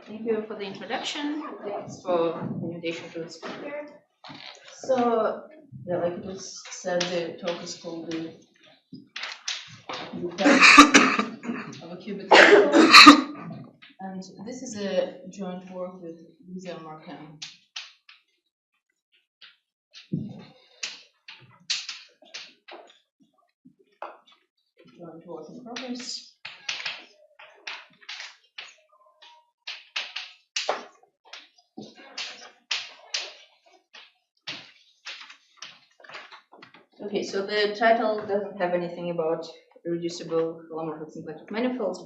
Thank you for the introduction. Thanks for the invitation to speak here. So, yeah, like it was said, the talk is called the defect of a cubic threefold. And this is a joint work with Lisa Marquand. Joint work in progress. Okay, so the title doesn't have anything about irreducible holomorphic symplectic manifolds,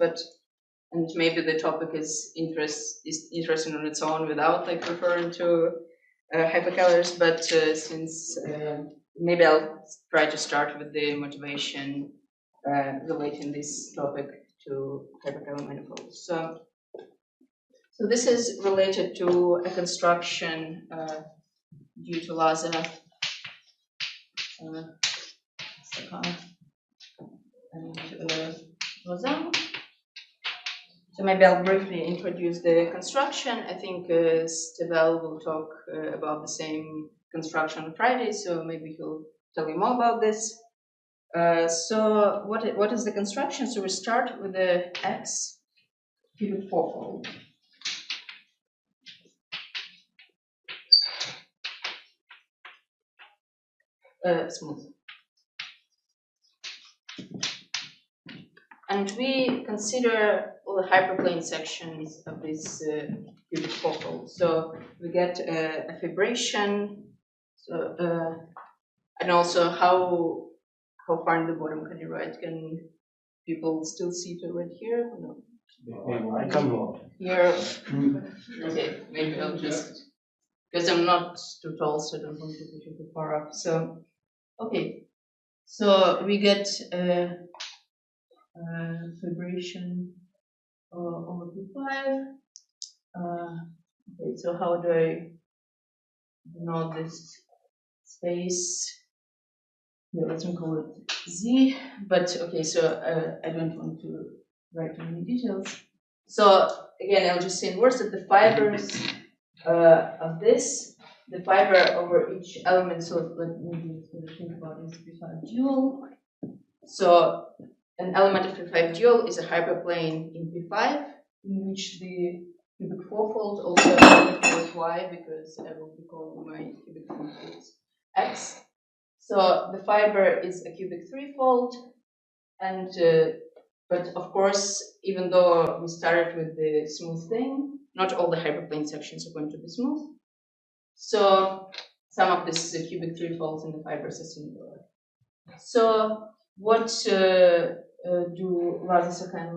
and maybe the topic is interesting on its own without like referring to Hyperkählers, but since maybe I'll try to start with the motivation relating this topic to Hyperkähler manifolds. So this is related to a construction due to Laza, Saccà and Voisin. So maybe I'll briefly introduce the construction. I think Stevel will talk about the same construction on Friday, so maybe he'll tell you more about this. So what is the construction? So we start with the X cubic fourfold. Smooth. And we consider all the hyperplane sections of this cubic fourfold. So we get a fibration, and also how far in the bottom can you write? Can people still see to right here? No. I can not. Here. Okay, maybe I'll just, because I'm not too tall, so I don't want to put you too far up. So, okay. So we get fibration over P5. Okay, so how do I denote this space? Yeah, let me call it Z. But okay, so I don't want to write too many details. So again, I'll just say in words that the fibers of this, the fiber over each element. So let me think about this P5 dual. So an element of P5 dual is a hyperplane in P5, in which the cubic fourfold also has Y, because I will be calling my cubic fourfold X. So the fiber is a cubic threefold, and but of course, even though we started with the smooth thing, not all the hyperplane sections are going to be smooth. So some of this cubic threefolds in the fibers are similar. So what do Laza, Saccà, and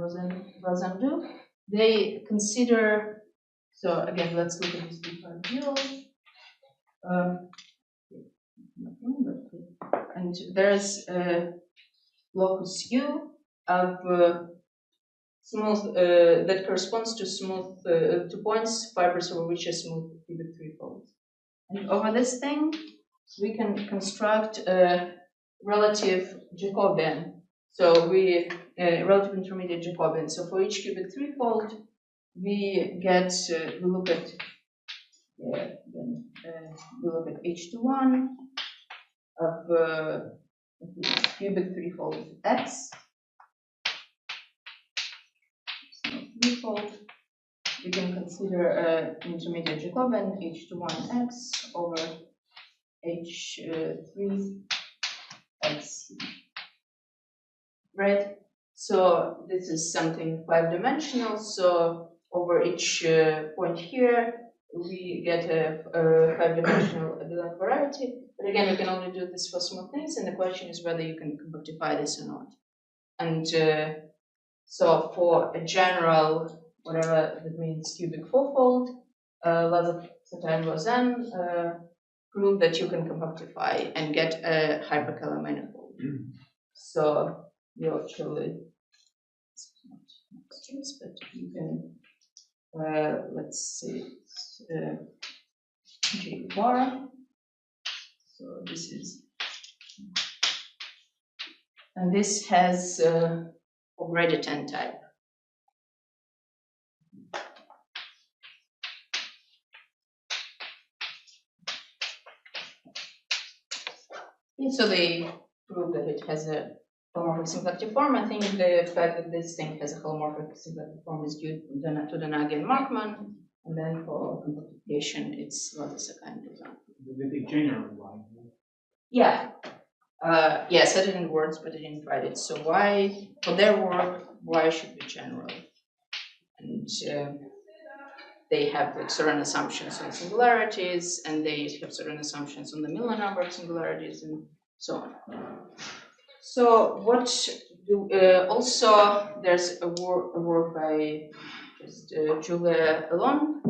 Voisin do? They consider, so again, let's look at this P5 dual. And there's a locus U of smooth that corresponds to smooth to points fibers over which are smooth cubic threefolds. And over this thing, we can construct a relative Jacobian. So we relative intermediate Jacobian. So for each cubic threefold, we get we look at H21 of cubic threefold X. Threefold. We can consider an intermediate Jacobian H21X over H3X. Right? So this is something 5-dimensional. So over each point here, we get a 5-dimensional abelian variety. But again, we can only do this for smooth things, and the question is whether you can compactify this or not. And so for a general, whatever that means, cubic fourfold, Laza, Saccà, and Voisin prove that you can compactify and get a Hyperkähler manifold. So you actually, but you can, let's see, J bar. So this is, and this has already 10 type. And so they prove that it has a holomorphic symplectic form. I think the fact that this thing has a holomorphic symplectic form is due to the Nagy and Markman. And then for completion, it's Laza, Saccà and Voisin. The general one. Yeah. Yes, I did in words, but I didn't write it. So why, for their work, why should be general? And they have like certain assumptions on singularities, and they have certain assumptions on the Miller number of singularities, and so on. So what do, also there's a work by just Julia Elon,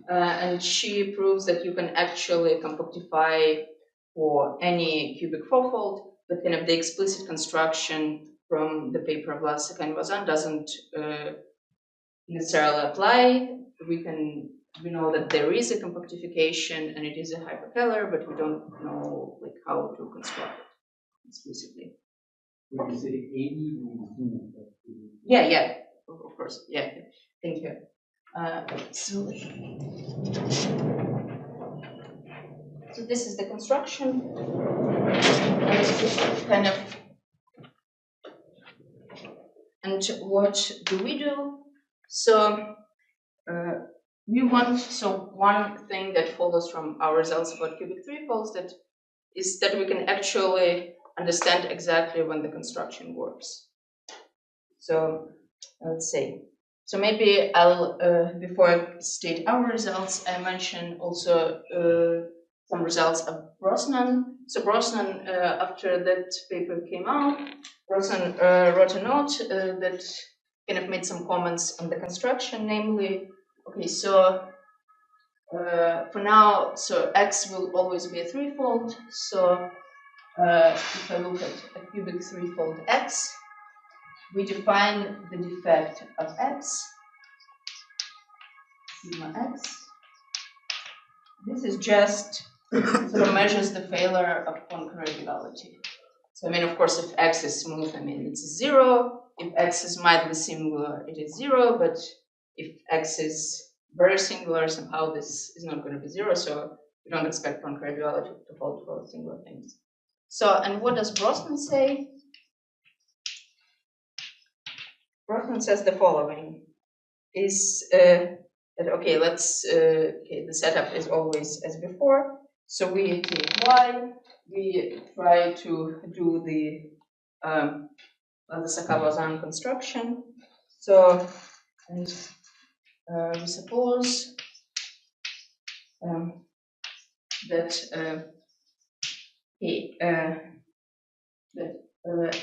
and she proves that you can actually compactify for any cubic fourfold, but kind of the explicit construction from the paper of Laza, Saccà and Voisin doesn't necessarily apply. We know that there is a compactification and it is a Hyperkähler, but we don't know like how to construct it explicitly. When you say 80, Yeah, of course, yeah. Thank you. So this is the construction. Kind of. And what do we do? So one thing that follows from our results about cubic threefolds is that we can actually understand exactly when the construction works. So let's say. So maybe I'll, before I state our results, I mention also some results of Brosnan. So Brosnan, after that paper came out, Brosnan wrote a note that kind of made some comments on the construction, namely, okay, so for now, so X will always be a threefold. So if I look at a cubic threefold X, we define the defect of X, sigma X. This is just sort of measures the failure of Poincare duality. So I mean, of course, if X is smooth, I mean, it's 0. If X is mildly singular, it is 0. But if X is very singular, somehow this is not going to be 0. So we don't expect Poincare duality to hold for singular things. So, and what does Brosnan say? Brosnan says the following: is that okay? The setup is always as before. So we take Y. We try to do the Saccà Voisin construction. So, and we suppose that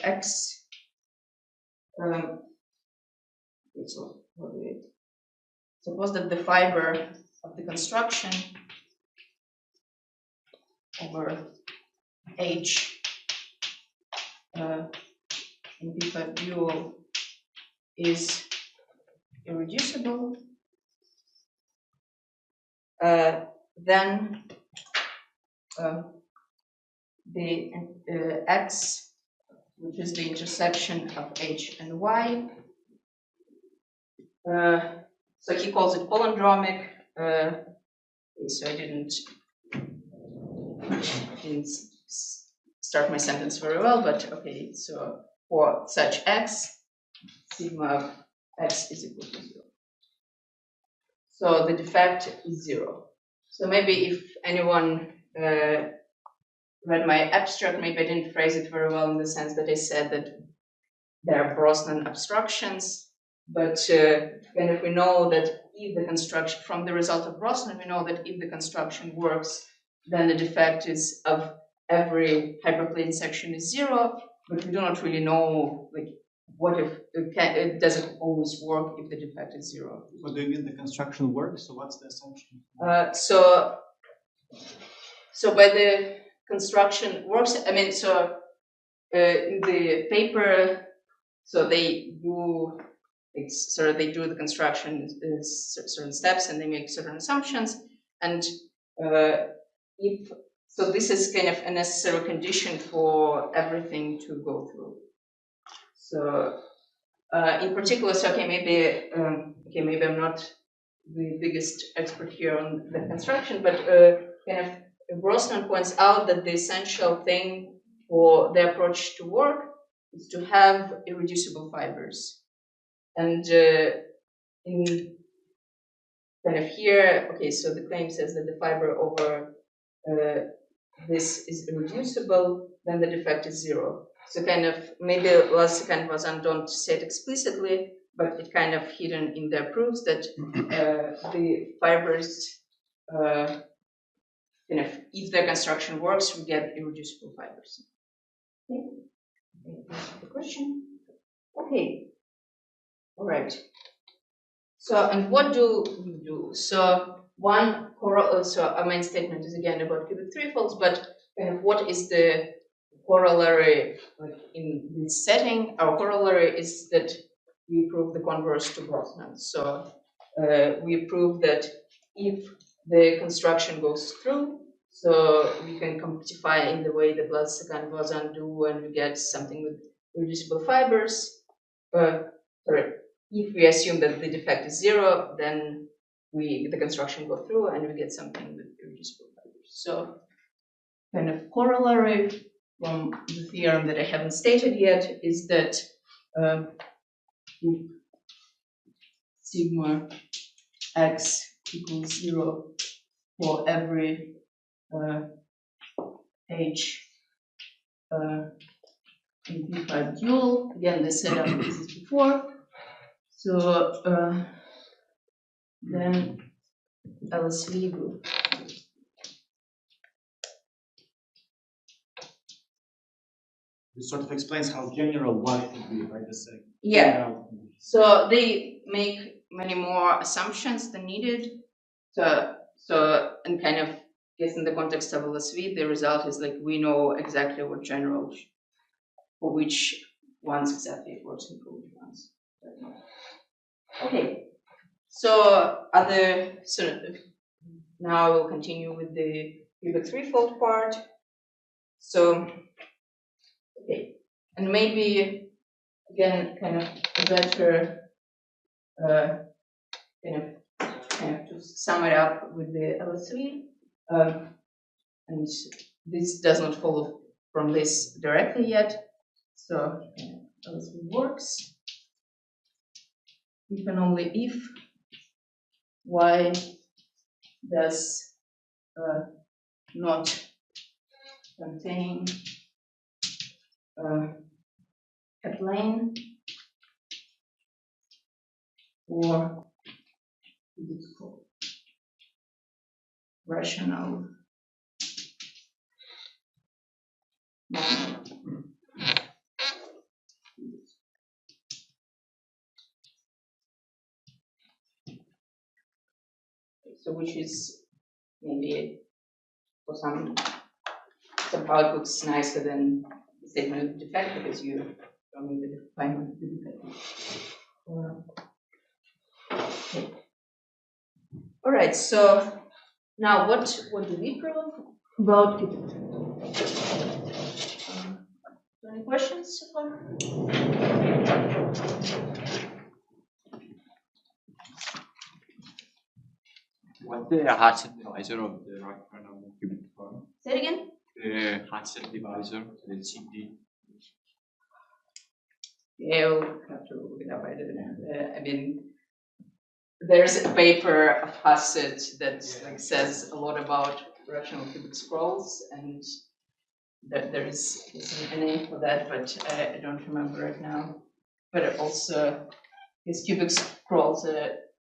X. So what do we suppose that the fiber of the construction over H in B5 dual is irreducible, then the X, which is the intersection of H and Y, so he calls it palindromic. So I didn't start my sentence very well, but okay, so for such X, sigma of X is equal to 0. So the defect is 0. So maybe if anyone read my abstract, maybe I didn't phrase it very well in the sense that I said that there are Brosnan obstructions, but and if we know that if the construction, from the result of Brosnan, we know that if the construction works, then the defect is of every hyperplane section is 0, but we do not really know, like, what if it doesn't always work if the defect is 0. What do you mean the construction works? So what's the assumption? So by the construction works, I mean, so in the paper, so they do the construction certain steps and they make certain assumptions, and so this is kind of a necessary condition for everything to go through. So in particular, so maybe I'm not the biggest expert here on the construction, but kind of Brosnan points out that the essential thing for the approach to work is to have irreducible fibers. And in kind of here, okay, so the claim says that the fiber over this is irreducible, then the defect is 0. So kind of maybe Laza and Voisin don't say it explicitly, but it kind of hidden in their proofs that the fibers, kind of, if the construction works, we get irreducible fibers. Okay, that's the question. Okay, all right. So, and what do we do? So, so our main statement is again about cubic threefolds, but kind of what is the corollary in this setting? Our corollary is that we prove the converse to Brosnan. So, we prove that if the construction goes through, so we can compactify in the way that Saccà and Voisin do, and we get something with reducible fibers. If we assume that the defect is 0, then the construction go through and we get something with irreducible fibers. So, kind of corollary from the theorem that I haven't stated yet is that if sigma x equals 0 for every h in P5 dual, again, the setup is before. So then LSV group. This sort of explains how general Y could be, right? Yeah. So they make many more assumptions than needed. So and kind of guess in the context of LSV, the result is like we know exactly what general for which ones exactly it works in proof ones. Okay. So now we'll continue with the cubic threefold part. So okay, and maybe again kind of a better kind of to sum it up with the LSV, and this does not follow from this directly yet. So LSV works if and only if Y does not contain a plane or rational manifold. So which is maybe for somehow it looks nicer than the statement of defect because you don't need to define the defect. Okay. All right. So now what do we prove about it? Any questions so far? What's the hardset divisor of the right trinomial cubic form? Say it again. The hardset divisor, the CD. Yeah, we'll have to look it up. I mean, there's a paper of Husset that like says a lot about rational cubic scrolls, and there is a name for that, but I don't remember right now. But also, his cubic scrolls are a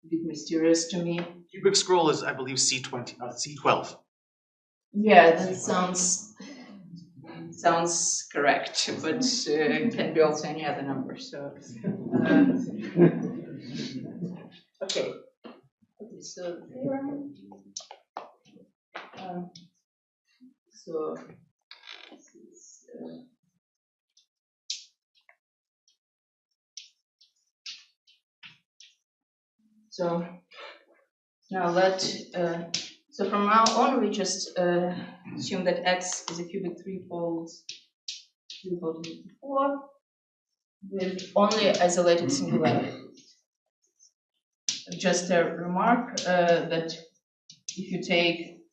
bit mysterious to me. Cubic scroll is, I believe, C20, C12. Yeah, that sounds correct, but it can be also any other number. So, okay. So theorem. So this is. So now so from now on we just assume that X is a cubic threefold 4 with only isolated singularities. Just a remark that if you take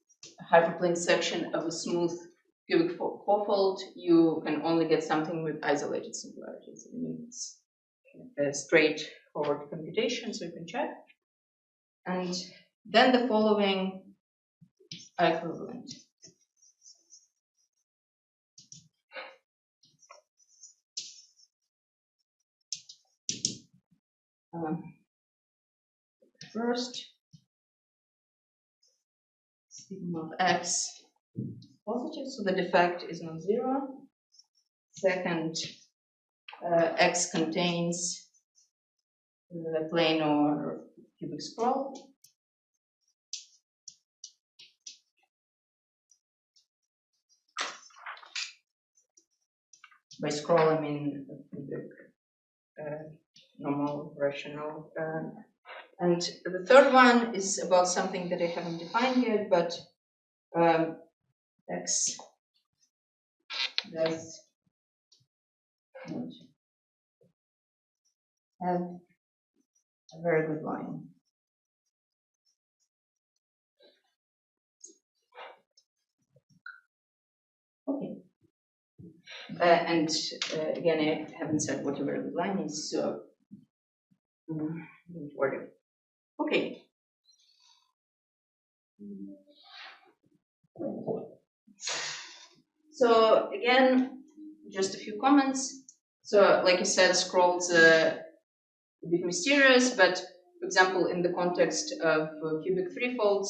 a hyperplane section of a smooth cubic fourfold, you can only get something with isolated singularities. It means a straightforward computation, so you can check. And then the following are equivalent. First, sigma of x positive, so the defect is non-zero. Second, x contains the plane or cubic scroll. By scroll, I mean a cubic normal rational. And the third one is about something that I haven't defined yet, but x does not have a very good line. Okay. And again, I haven't said what a very good line is, so don't worry. Okay. So again, just a few comments. So like I said, scrolls a bit mysterious, but for example, in the context of cubic threefolds,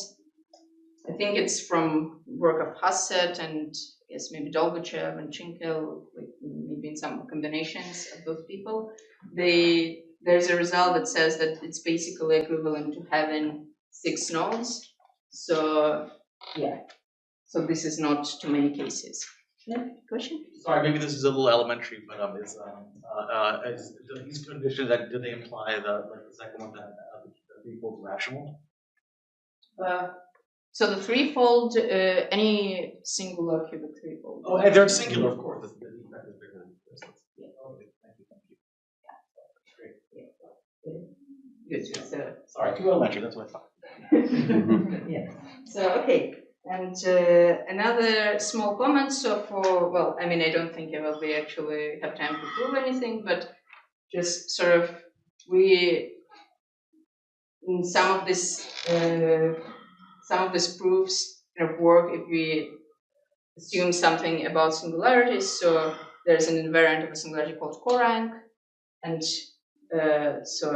I think it's from work of Hausdorff and yes, maybe Dolgochev and Chinkel, like maybe in some combinations of those people. There's a result that says that it's basically equivalent to having 6 nodes. So yeah, so this is not too many cases. Yeah, question? Sorry, maybe this is a little elementary, but is these conditions that do they imply the second one that the threefold rational? So the threefold, any singular cubic threefold. Oh, and they're singular, of course. The defect is bigger than this. Yeah. Okay, thank you. Yeah. Good. So, sorry, too elementary. That's what I thought. yeah. So okay, and another small comment. So for I mean, I don't think I will be actually have time to prove anything, but just sort of in some of these proofs work if we assume something about singularities. So there's an invariant of a singularity called corank, and so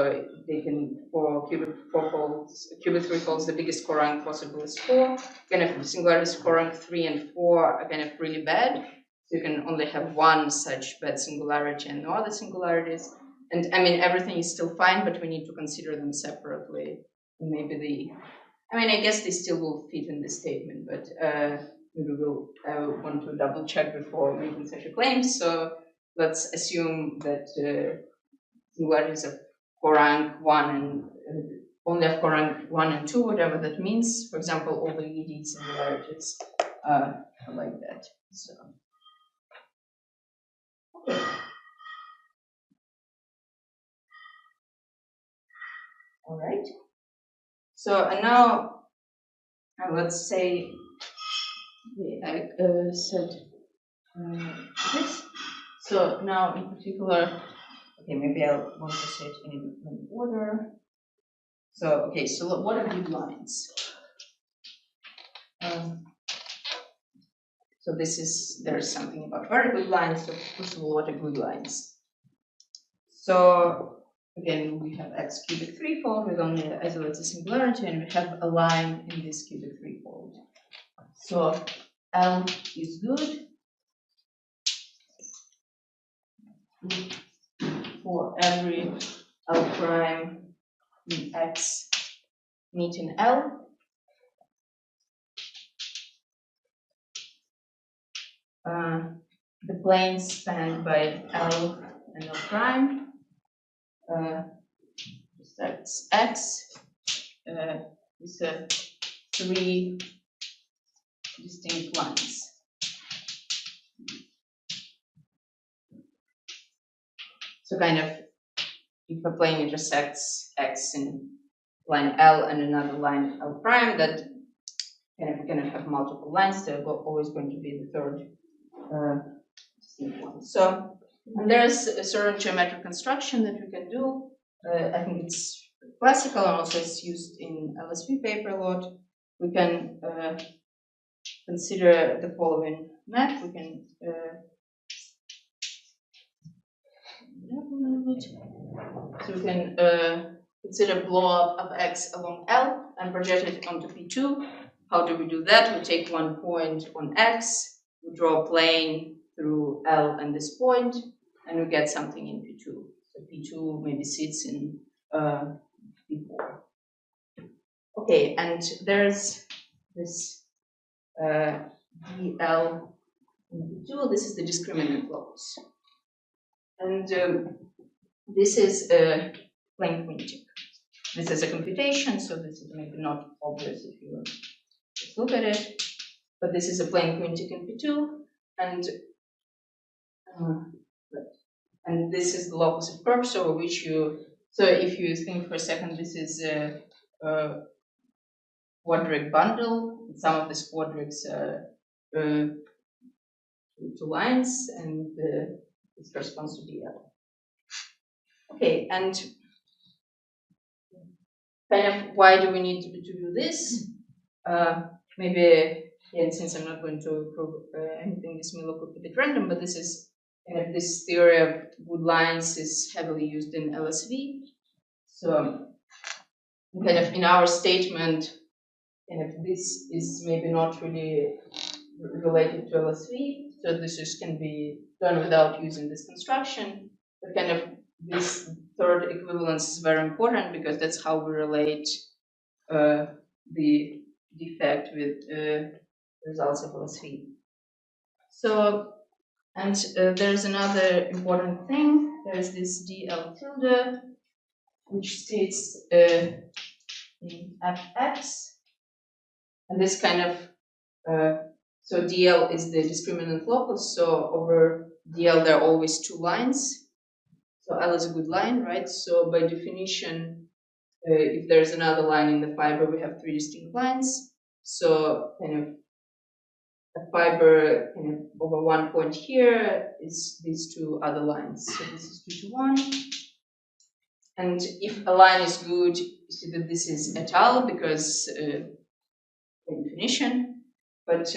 they can, for cubic threefolds, the biggest corank possible is 4. Kind of singularities corank 3 and 4 are kind of really bad. So you can only have one such bad singularity and no other singularities. And I mean, everything is still fine, but we need to consider them separately. And maybe I guess they still will fit in this statement, but maybe I want to double check before making such a claim. So let's assume that singularities of corank 1 and only of corank 1 and 2, whatever that means. For example, all the ED singularities are like that. So. Okay. All right. So and now let's say I said this. So now in particular, okay, maybe I want to say it in order. So okay, so what are good lines? So there's something about very good lines. So first of all, what are good lines? So again, we have x cubic threefold with only the isolated singularity, and we have a line in this cubic threefold. So L is good for every L prime in X meeting L. The planes spanned by L and L prime. That's X. These are 3 distinct lines. So kind of, if a plane intersects X in line L and another line L prime, that kind of have multiple lines. They're always going to be the third So, and there's a certain geometric construction that we can do. I think it's classical and also it's used in LSV paper a lot. We can consider the following map. We can so we can consider blow up of X along L and project it onto P2. How do we do that? We take one point on X, we draw a plane through L and this point, and we get something in P2. So P2 maybe sits in P4. Okay, and there's this DL in P2. This is the discriminant locus. And this is a plane quintic. This is a computation, so this is maybe not obvious if you just look at it. But this is a plane quintic in P2, and this is the locus of curves over which you. So if you think for a second, this is a quadric bundle. Some of these quadrics are two lines, and this corresponds to DL. Okay, and kind of why do we need to do this? Maybe, and since I'm not going to prove anything, this may look a bit random, but this is kind of this theory of good lines is heavily used in LSV. So, kind of in our statement, kind of this is maybe not really related to LSV, so this just can be done without using this construction. But kind of this third equivalence is very important because that's how we relate the defect with results of LSV. So, and there's another important thing. There's this DL tilde, which sits in Fx, and this kind of so DL is the discriminant locus. So over DL there are always two lines. So L is a good line, right? So by definition, if there's another line in the fiber, we have three distinct lines. So kind of a fiber kind of over one point here is these two other lines. So this is 2 to 1. And if a line is good, you see that this is et al. Because by definition. But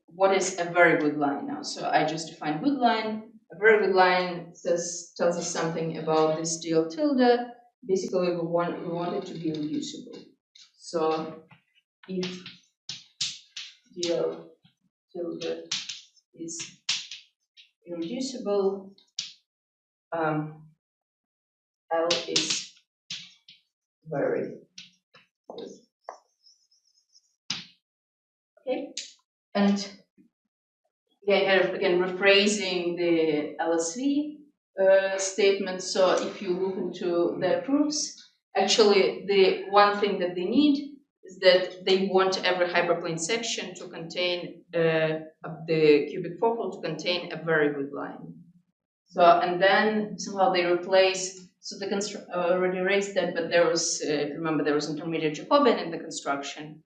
what is a very good line now? So I just defined good line. A very good line tells us something about this DL tilde. Basically, we want it to be reducible. So if DL tilde is irreducible, L is very good. Okay, and again rephrasing the LSV statement. So if you look into their proofs, actually the one thing that they need is that they want every hyperplane section to contain the cubic fourfold to contain a very good line. So and then somehow they replace. So the already raised that, but there was remember there was intermediate Jacobian in the construction.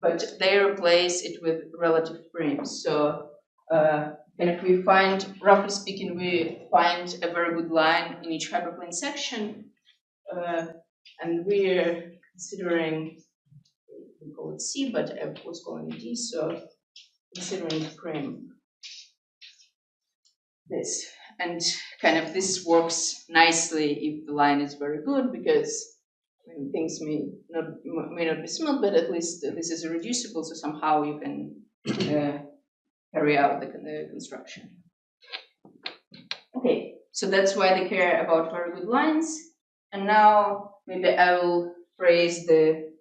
But they replace it with relative prims. So, and if we find, roughly speaking, we find a very good line in each hyperplane section, and we're considering, we call it C, but I was calling it D, so considering prim this. And kind of this works nicely if the line is very good, because things may not be smooth, but at least this is reducible, so somehow you can carry out the construction. Okay, so that's why they care about very good lines. And now maybe I will phrase the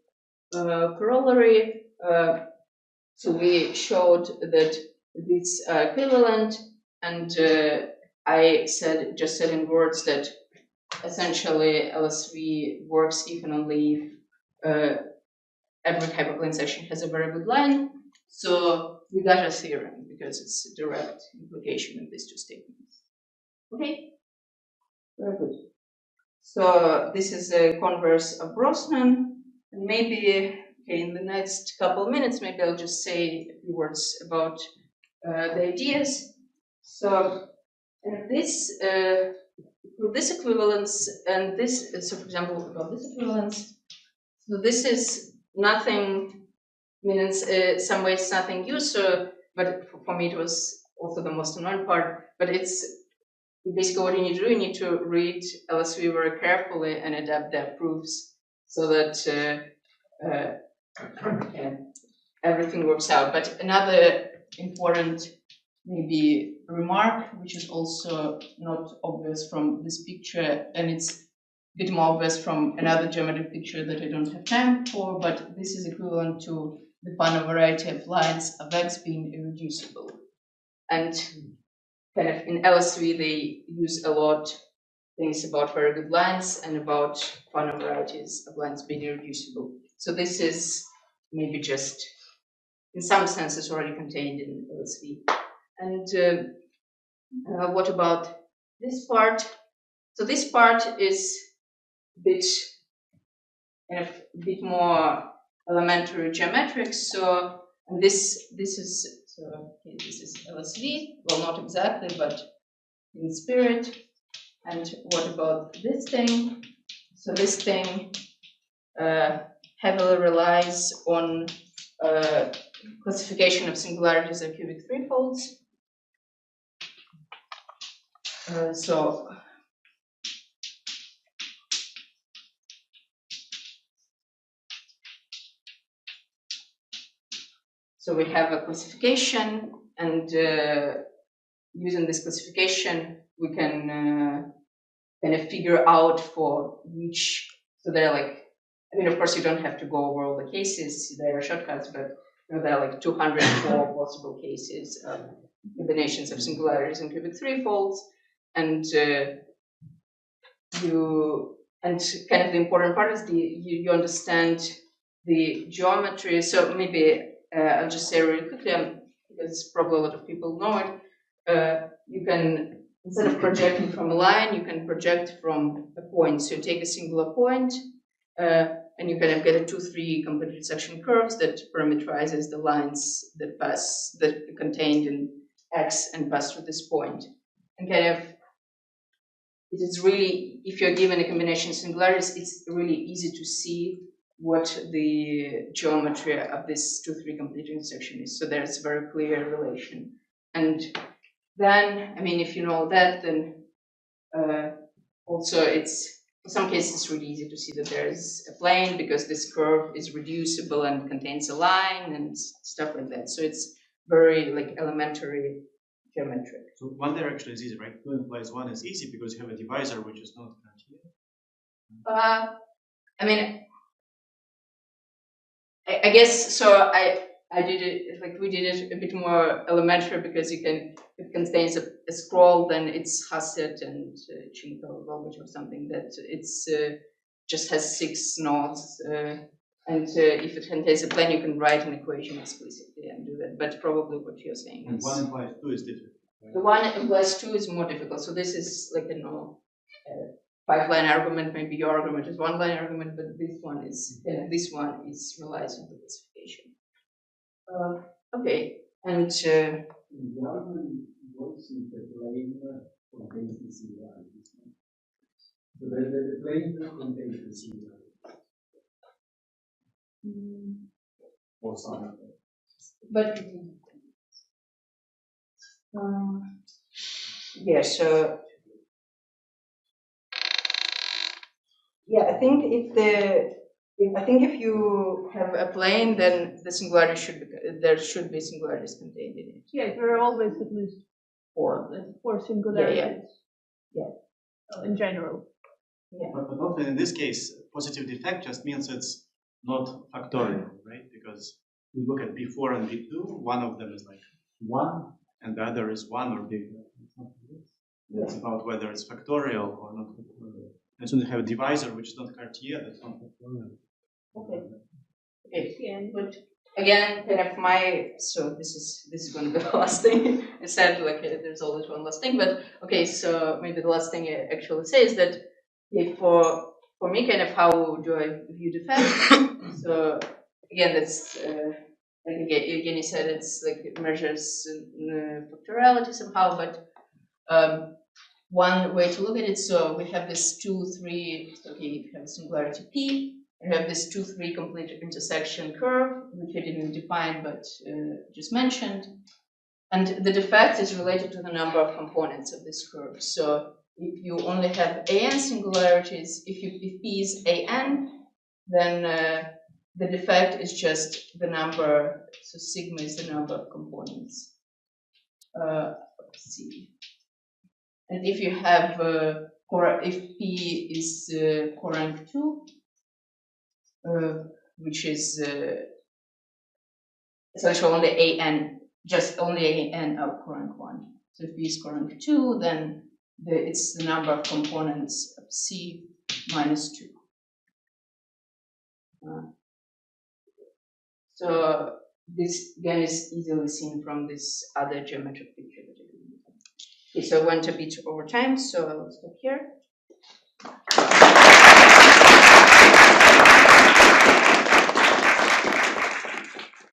corollary. So we showed that these are equivalent, and I just said in words that essentially LSV works if and only if every hyperplane section has a very good line. So we got a theorem because it's a direct implication of these two statements. Okay, very good. So this is a converse of Brosnan, and maybe in the next couple of minutes, maybe I'll just say a few words about the ideas. So this equivalence and this, so for example, about this equivalence, so this is nothing, I mean, in some ways nothing new, so, but for me it was also the most annoying part, but it's basically what you need to do, you need to read LSV very carefully and adapt their proofs so that everything works out. But another important maybe remark, which is also not obvious from this picture, and it's a bit more obvious from another geometric picture that I don't have time for, but this is equivalent to the Panna variety of lines of X being irreducible. And kind of in LSV, they use a lot things about very good lines and about Panna varieties of lines being irreducible. So this is maybe just, in some senses, already contained in LSV. And what about this part? So this part is a bit more elementary geometric. So and this is this is LSV. Well, not exactly, but in spirit. And what about this thing? So this thing heavily relies on classification of singularities of cubic threefolds. So we have a classification, and using this classification, we can kind of figure out for which. So they're like, I mean, of course, you don't have to go over all the cases. There are shortcuts, but there are like 204 possible cases of combinations of singularities and cubic threefolds, and kind of the important part is you understand the geometry. So maybe I'll just say really quickly, because probably a lot of people know it. You can, instead of projecting from a line, you can project from a point. So you take a singular point, and you kind of get a 2-3 complete resection curves that parameterizes the lines that are contained in X and pass through this point. And kind of, it is really, if you're given a combination of singularities, it's really easy to see what the geometry of this 2-3 complete intersection is. So there's a very clear relation. And then, I mean, if you know that, then also it's, in some cases, it's really easy to see that there's a plane because this curve is reducible and contains a line and stuff like that. So it's very like elementary geometric. So one direction is easy, right? 2 implies 1 is easy because you have a divisor which is not continuous. I mean, I guess so. I did it like we did it a bit more elementary because if it contains a scroll, then it's Hassett and Chinko or something that it's just has 6 nodes. And if it contains a plane, you can write an equation explicitly and do that. But probably what you're saying and is 1 implies 2 is difficult. Right? The 1 implies 2 is more difficult. So this is like a 5-line argument. Maybe your argument is 1-line argument, but this one is relies on the classification. Okay, and the argument works with the plane contains the singularities. So the plane contains the singularities. Or some. But yeah, so yeah, I think if you have a plane, then the singularity there should be singularities contained in it. Yeah, there are always at least 4 singularities. Yeah. In general. Yeah. But often in this case, positive defect just means it's not factorial, right? Because we look at B4 and B2, one of them is like 1, and the other is 1 or bigger. It's about whether it's factorial or not factorial. And so you have a divisor which is not Cartier, that's not factorial. Okay. But again, kind of so this is going to be the last thing. I said like there's always one last thing, but okay, so maybe the last thing I actually say is that for me, kind of how do I view defect? So again, that's like again, you said it's like it measures factoriality somehow, but one way to look at it, so we have this 2, 3, okay, you have singularity P, you have this 2, 3 complete intersection curve, which I didn't define, but just mentioned. And the defect is related to the number of components of this curve. So if you only have an singularities, if P is an, then the defect is just the number, so sigma is the number of components. Let's see. And if you have, if P is corank 2, which is essentially only an, just only an of corank 1. So if P is corank 2, then it's the number of components of C minus 2. So this again is easily seen from this other geometric picture. Okay, so I went a bit over time, so I'll stop here.